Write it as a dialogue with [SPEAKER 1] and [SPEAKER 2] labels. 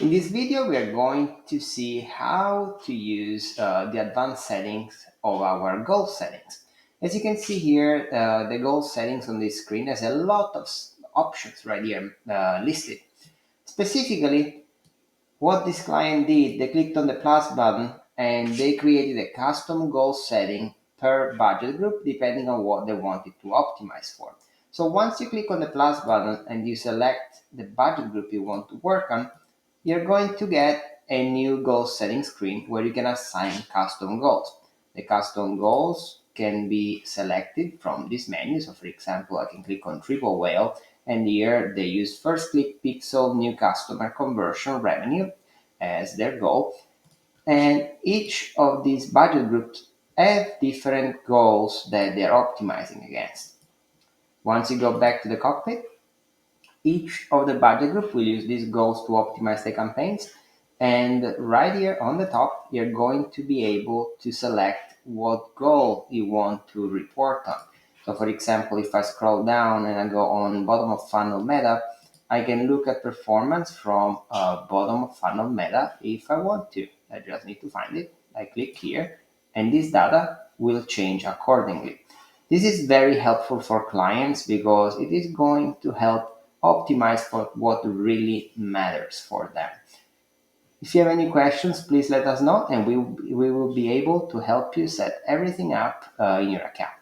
[SPEAKER 1] In this video, we are going to see how to use the advanced settings of our goal settings. As you can see here, the goal settings on this screen has a lot of options right here listed. Specifically, what this client did, they clicked on the plus button and they created a custom goal setting per budget group depending on what they wanted to optimize for. So once you click on the plus button and you select the budget group you want to work on, you're going to get a new goal setting screen where you can assign custom goals. The custom goals can be selected from this menu. So for example, I can click on triple whale and here they use first click pixel new customer conversion revenue as their goal. And each of these budget groups have different goals that they're optimizing against. Once you go back to the cockpit, each of the budget group will use these goals to optimize the campaigns. And right here on the top, you're going to be able to select what goal you want to report on. So for example, if I scroll down and I go on bottom of funnel meta, I can look at performance from bottom of funnel meta if I want to. I just need to find it. I click here and this data will change accordingly. This is very helpful for clients because it is going to help optimize for what really matters for them. If you have any questions, please let us know and we will be able to help you set everything up in your account.